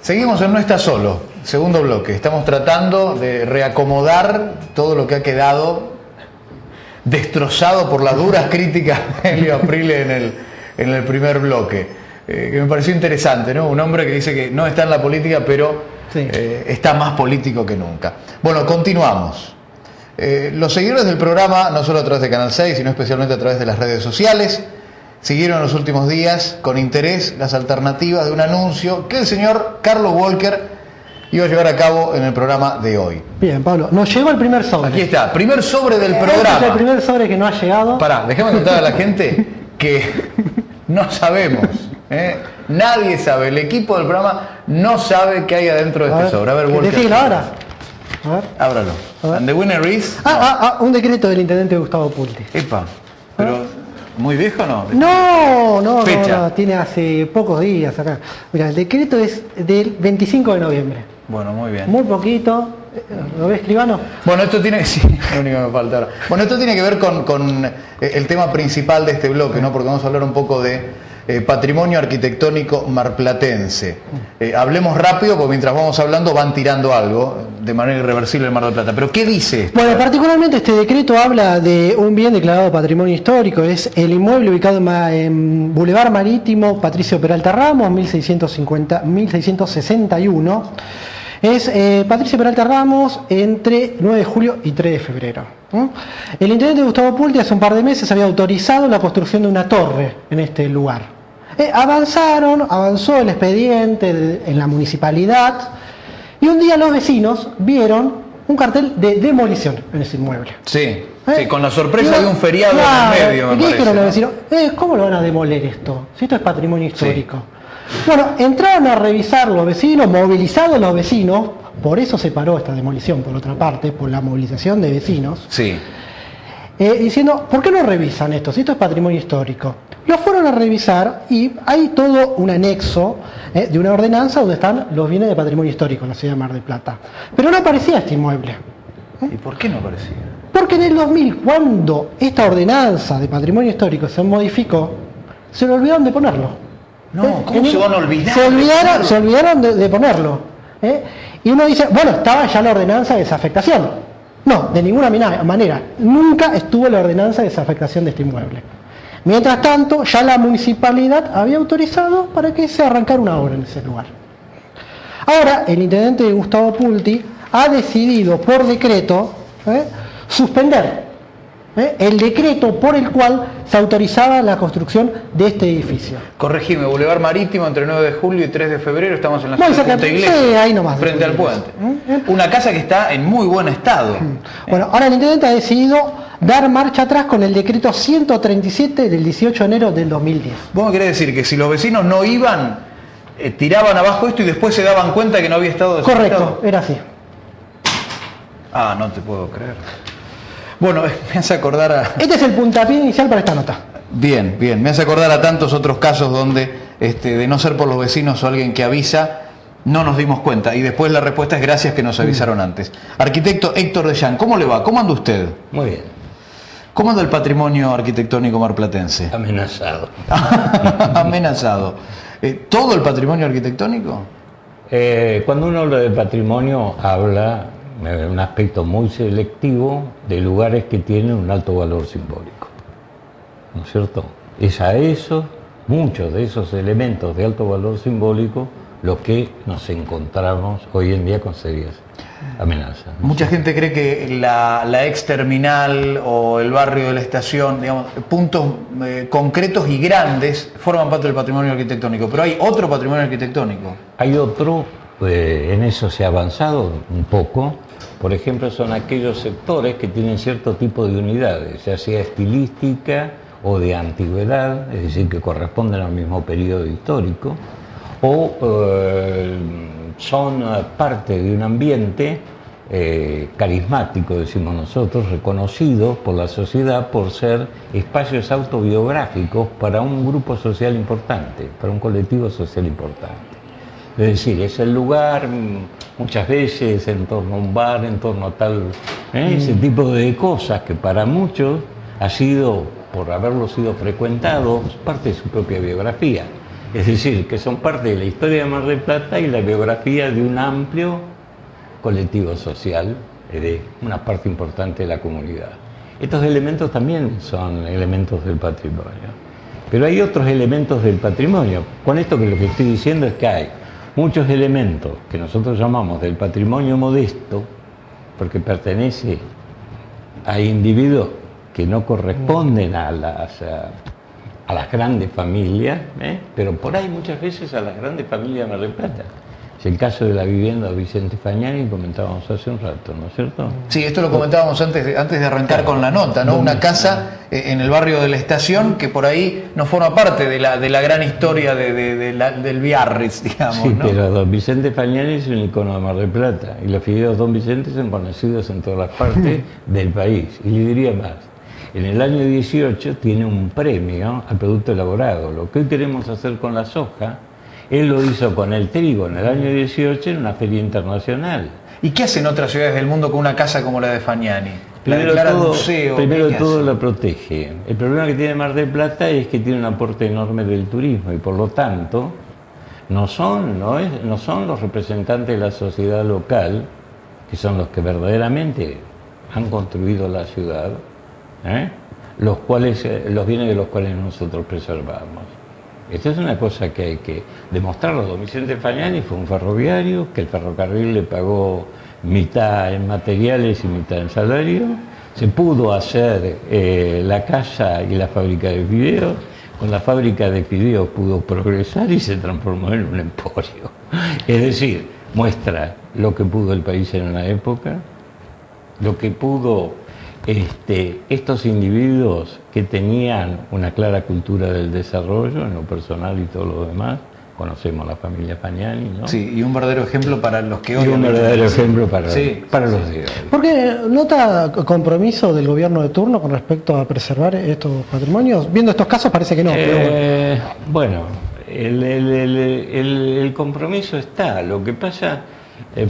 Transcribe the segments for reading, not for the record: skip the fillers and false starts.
Seguimos en No Está Solo, segundo bloque. Estamos tratando de reacomodar todo lo que ha quedado destrozado por las duras críticas de Elio Aprile en el primer bloque. Que me pareció interesante, ¿no? Un hombre que dice que no está en la política, pero sí, está más político que nunca. Bueno, continuamos. Los seguidores del programa, no solo a través de Canal 6, sino especialmente a través de las redes sociales, siguieron en los últimos días con interés las alternativas de un anuncio que el señor Carlos Walker iba a llevar a cabo en el programa de hoy. Bien, Pablo, nos llegó el primer sobre. Aquí está, primer sobre del programa. Este es el primer sobre que no ha llegado. Pará, déjame contar a la gente que no sabemos, nadie sabe, el equipo del programa no sabe qué hay adentro de este sobre. A ver, Walker. Decílo ahora. A ver. Ábralo. And the winner is... un decreto del intendente Gustavo Pulti. Epa, pero... ¿Muy viejo o no? No, tiene hace pocos días acá. Mira, el decreto es del 25 de noviembre. Bueno, muy bien. Muy poquito. ¿Lo ves, escribano? Bueno, esto tiene... Sí, lo único que me falta ahora. Bueno, esto tiene que ver con el tema principal de este bloque, ¿no? Porque vamos a hablar un poco de patrimonio arquitectónico marplatense. Hablemos rápido, porque mientras vamos hablando van tirando algo de manera irreversible en Mar del Plata. ¿Pero qué dice esto? Bueno, particularmente este decreto habla de un bien declarado patrimonio histórico. Es el inmueble ubicado en Boulevard Marítimo Patricio Peralta Ramos, 1661. Es Patricio Peralta Ramos entre 9 de julio y 3 de febrero. El intendente Gustavo Pulti hace un par de meses había autorizado la construcción de una torre en este lugar. Avanzó el expediente en la municipalidad y un día los vecinos vieron un cartel de demolición en ese inmueble. Sí, sí, con la sorpresa de un feriado en el medio, me parece. Dijeron los vecinos, ¿cómo lo van a demoler esto? Si esto es patrimonio histórico. Sí. Bueno, entraron a revisar los vecinos, movilizados los vecinos, por eso se paró esta demolición, por otra parte, por la movilización de vecinos. Sí. Diciendo, ¿por qué no revisan esto? Si esto es patrimonio histórico. Lo fueron a revisar y hay todo un anexo de una ordenanza donde están los bienes de patrimonio histórico en la ciudad de Mar del Plata. Pero no aparecía este inmueble. ¿Y por qué no aparecía? Porque en el 2000, cuando esta ordenanza de patrimonio histórico se modificó, se le olvidaron de ponerlo. No, ¿cómo se van a olvidar? Se olvidaron de ponerlo. Y uno dice, bueno, estaba ya la ordenanza de desafectación. No, de ninguna manera. Nunca estuvo la ordenanza de desafectación de este inmueble. Mientras tanto, ya la municipalidad había autorizado para que se arrancara una obra en ese lugar. Ahora, el intendente Gustavo Pulti ha decidido por decreto suspender el decreto por el cual se autorizaba la construcción de este edificio. Corregime, Boulevard Marítimo entre 9 de julio y 3 de febrero, estamos en la Santa Iglesia, sí, ahí nomás, frente al puente. Una casa que está en muy buen estado. Bueno, ahora el intendente ha decidido dar marcha atrás con el decreto 137 del 18 de enero del 2010. ¿Vos me querés decir que si los vecinos no iban, tiraban abajo esto y después se daban cuenta que no había estado desafectado? Correcto, era así. Ah, no te puedo creer. Bueno, me hace acordar a... Este es el puntapié inicial para esta nota. Bien, bien. Me hace acordar a tantos otros casos donde, de no ser por los vecinos o alguien que avisa, no nos dimos cuenta. Y después la respuesta es gracias que nos avisaron antes. Arquitecto Héctor Dejan, ¿cómo le va? ¿Cómo anda usted? Muy bien. ¿Cómo anda el patrimonio arquitectónico marplatense? Amenazado. Amenazado. ¿Todo el patrimonio arquitectónico? Cuando uno habla de patrimonio, habla un aspecto muy selectivo de lugares que tienen un alto valor simbólico, ¿no es cierto? Es a eso, muchos de esos elementos de alto valor simbólico, lo que nos encontramos hoy en día con serias amenazas, ¿no? Mucha gente cree que la ex terminal o el barrio de la estación, digamos, puntos concretos y grandes forman parte del patrimonio arquitectónico, pero hay otro patrimonio arquitectónico. Hay otro, en eso se ha avanzado un poco. Por ejemplo, son aquellos sectores que tienen cierto tipo de unidades, ya sea estilística o de antigüedad, es decir, que corresponden al mismo periodo histórico, o son parte de un ambiente carismático, decimos nosotros, reconocido por la sociedad por ser espacios autobiográficos para un grupo social importante, para un colectivo social importante. Es decir, es el lugar, muchas veces en torno a un bar, en torno a tal, ese tipo de cosas que para muchos ha sido, por haberlo sido frecuentado, parte de su propia biografía. Es decir, que son parte de la historia de Mar del Plata y la biografía de un amplio colectivo social, de una parte importante de la comunidad. Estos elementos también son elementos del patrimonio. Pero hay otros elementos del patrimonio. Con esto que lo que estoy diciendo es que hay muchos elementos que nosotros llamamos del patrimonio modesto, porque pertenece a individuos que no corresponden a las grandes familias, pero por ahí muchas veces a las grandes familias de Mar del Plata. Es el caso de la vivienda de Vicente Fagnani que comentábamos hace un rato, ¿no es cierto? Sí, esto lo comentábamos antes de arrancar con la nota, ¿no? Una casa en el barrio de la Estación que por ahí no forma parte de la gran historia del Biarritz, digamos, sí, ¿no? Pero don Vicente Fagnani es un icono de Mar del Plata y los fideos Don Vicente son conocidos en todas las partes del país. Y le diría más, en el año 18 tiene un premio al producto elaborado. Lo que hoy queremos hacer con la soja, él lo hizo con el trigo en el año 18 en una feria internacional. ¿Y qué hacen otras ciudades del mundo con una casa como la de Fagnani? Primero ¿Qué todo hacen? la protege. El problema que tiene Mar del Plata es que tiene un aporte enorme del turismo y por lo tanto no son los representantes de la sociedad local, que son los que verdaderamente han construido la ciudad, los bienes de los cuales nosotros preservamos. Esto es una cosa que hay que demostrarlo. Don Vicente Fagnani fue un ferroviario que el ferrocarril le pagó mitad en materiales y mitad en salario. Se pudo hacer la casa y la fábrica de fideos. Con la fábrica de fideos pudo progresar y se transformó en un emporio. Es decir, muestra lo que pudo el país en una época, lo que pudo estos individuos que tenían una clara cultura del desarrollo en lo personal y todo lo demás. Conocemos la familia Fagnani, ¿no? Sí, y un verdadero ejemplo para los que hoy... Y un verdadero ejemplo para los días. ¿Por qué nota compromiso del gobierno de turno con respecto a preservar estos patrimonios? Viendo estos casos parece que no. Pero bueno, el compromiso está. Lo que pasa...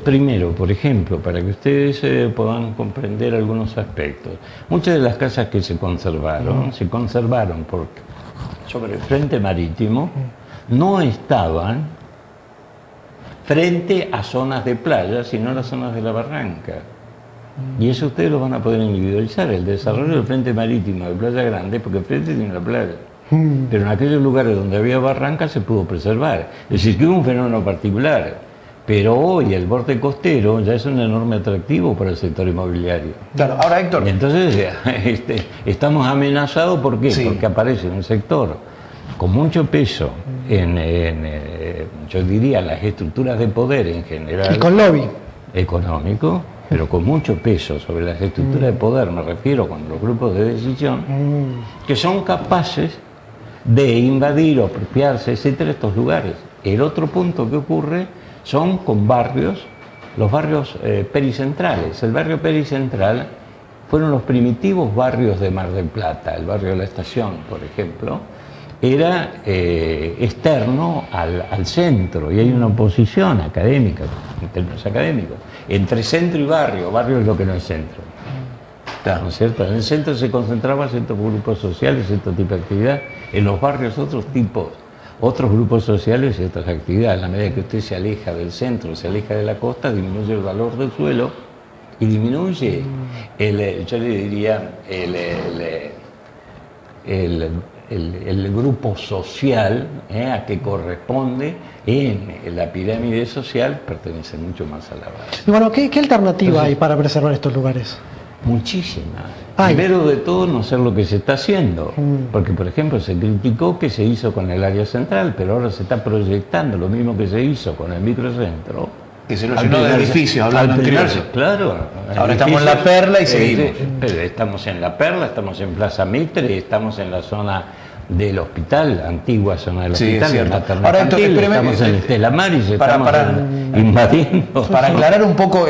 primero, por ejemplo, para que ustedes puedan comprender algunos aspectos. Muchas de las casas que se conservaron porque sobre el frente marítimo no estaban frente a zonas de playa, sino a las zonas de la barranca. Y eso ustedes lo van a poder individualizar. El desarrollo del frente marítimo de Playa Grande, porque el frente tiene la playa. Pero en aquellos lugares donde había barranca se pudo preservar. Es decir, que hubo un fenómeno particular. Pero hoy el borde costero ya es un enorme atractivo para el sector inmobiliario. Claro, ahora Héctor... Entonces estamos amenazados, ¿por qué? Sí. Porque aparece un sector con mucho peso yo diría, las estructuras de poder en general. Y con lobby. Económico, pero con mucho peso sobre las estructuras de poder, me refiero con los grupos de decisión, que son capaces de invadir o apropiarse, etcétera, estos lugares. El otro punto que ocurre son con barrios, los barrios pericentrales. El barrio pericentral fueron los primitivos barrios de Mar del Plata. El barrio de la Estación, por ejemplo, era externo al centro, y hay una oposición académica, en términos académicos, entre centro y barrio. Barrio es lo que no es centro. ¿No es cierto? En el centro se concentraban ciertos grupos sociales, cierto tipo de actividad. En los barrios otros grupos sociales y otras actividades. A la medida que usted se aleja del centro, se aleja de la costa, disminuye el valor del suelo y disminuye yo le diría el grupo social a que corresponde en la pirámide social, pertenece mucho más a la base. Y bueno, ¿qué alternativa hay para preservar estos lugares? Muchísimas. Primero de todo, no hacer lo que se está haciendo. Porque, por ejemplo, se criticó que se hizo con el área central, pero ahora se está proyectando lo mismo que se hizo con el microcentro. Que se lo llenó de edificios, hablando en criollo. Claro. Ahora estamos en La Perla y seguimos. Pero estamos en La Perla, estamos en Plaza Mitre, estamos en la zona del hospital, antigua zona del hospital, ahora, estamos en Estela Maris, estamos invadiendo. Para aclarar un poco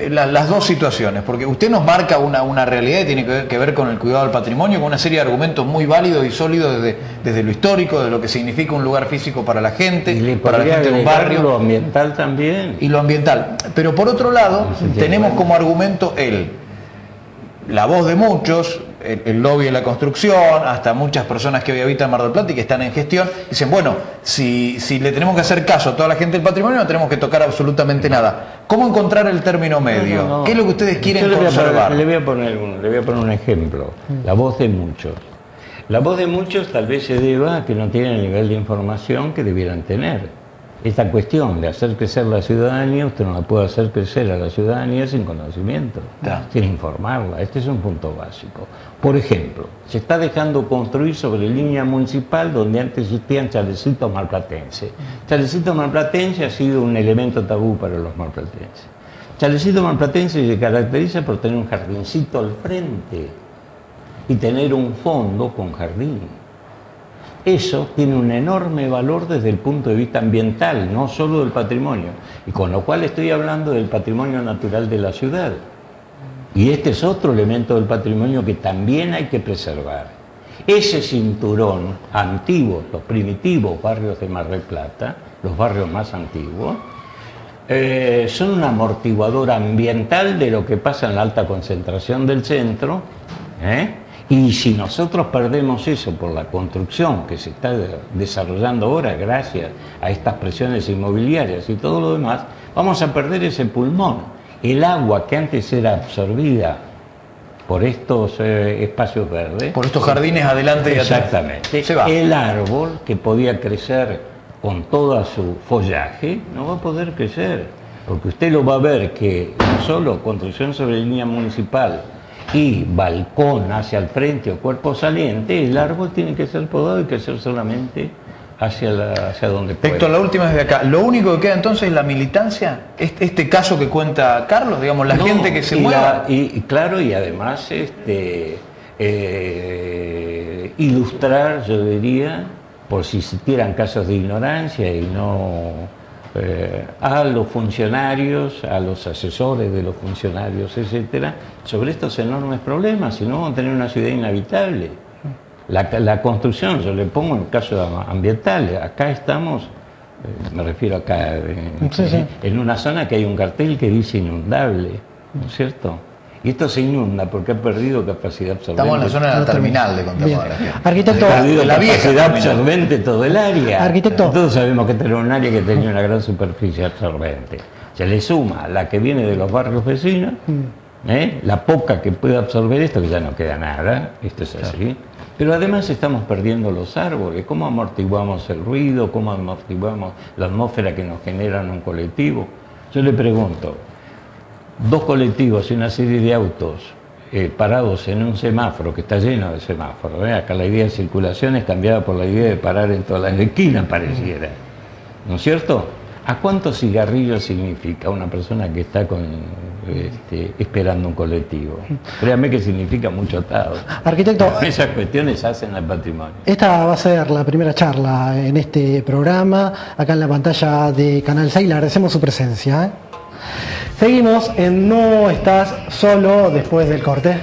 las dos situaciones, porque usted nos marca una realidad que tiene que ver con el cuidado del patrimonio, con una serie de argumentos muy válidos y sólidos desde lo histórico, de lo que significa un lugar físico para la gente, para la gente de un barrio. Lo ambiental también. Y lo ambiental. Pero por otro lado, tenemos como argumento la voz de muchos, el lobby de la construcción, hasta muchas personas que hoy habitan Mar del Plata y que están en gestión, dicen, bueno, si le tenemos que hacer caso a toda la gente del patrimonio, no tenemos que tocar absolutamente nada. ¿Cómo encontrar el término medio? No. ¿Qué es lo que ustedes quieren Yo conservar? le voy a poner un ejemplo. La voz de muchos. La voz de muchos tal vez se deba a que no tienen el nivel de información que debieran tener. Esta cuestión de hacer crecer la ciudadanía, usted no la puede hacer crecer a la ciudadanía sin conocimiento, sin informarla. Este es un punto básico. Por ejemplo, se está dejando construir sobre línea municipal donde antes existían chalecitos marplatenses. Chalecito marplatense ha sido un elemento tabú para los marplatenses. Chalecito marplatense se caracteriza por tener un jardincito al frente y tener un fondo con jardín. Eso tiene un enorme valor desde el punto de vista ambiental, no solo del patrimonio. Y con lo cual estoy hablando del patrimonio natural de la ciudad. Y este es otro elemento del patrimonio que también hay que preservar. Ese cinturón antiguo, los primitivos barrios de Mar del Plata, los barrios más antiguos, son un amortiguador ambiental de lo que pasa en la alta concentración del centro, y si nosotros perdemos eso por la construcción que se está desarrollando ahora gracias a estas presiones inmobiliarias y todo lo demás, vamos a perder ese pulmón. El agua que antes era absorbida por estos espacios verdes, por estos jardines adelante y atrás. Exactamente. Se va. El árbol que podía crecer con todo su follaje no va a poder crecer, porque usted lo va a ver que no solo construcción sobre línea municipal y balcón hacia el frente o cuerpo saliente, el árbol tiene que ser podado y crecer solamente hacia donde puede. Héctor, la última es de acá. Lo único que queda entonces es la militancia, este caso que cuenta Carlos, digamos, la gente que se mueva. Claro, y además ilustrar, yo diría, por si existieran casos de ignorancia y no a los funcionarios, a los asesores de los funcionarios, etcétera, sobre estos enormes problemas, si no vamos a tener una ciudad inhabitable. La construcción, yo le pongo en el caso ambiental, acá estamos, me refiero acá, en una zona que hay un cartel que dice inundable, ¿no es cierto? Y esto se inunda porque ha perdido capacidad absorbente. Estamos en la zona de la terminal de Contamodora. Arquitecto, ha perdido la vieja capacidad terminal. absorbente todo el área. Arquitecto. Todos sabemos que tenemos un área que tenía una gran superficie absorbente. Se le suma la que viene de los barrios vecinos, la poca que puede absorber esto, que ya no queda nada, esto es así. Pero además estamos perdiendo los árboles. ¿Cómo amortiguamos el ruido? ¿Cómo amortiguamos la atmósfera que nos generan un colectivo? Yo le pregunto, 2 colectivos y una serie de autos parados en un semáforo que está lleno de semáforos. Acá la idea de circulación es cambiada por la idea de parar en todas las esquinas, pareciera. ¿No es cierto? ¿A cuántos cigarrillos significa una persona que está esperando un colectivo? Créame que significa mucho atado. Arquitecto, Esas cuestiones hacen al patrimonio. esta va a ser la primera charla en este programa, acá en la pantalla de Canal 6. Le agradecemos su presencia. Seguimos en No Estás Solo después del corte.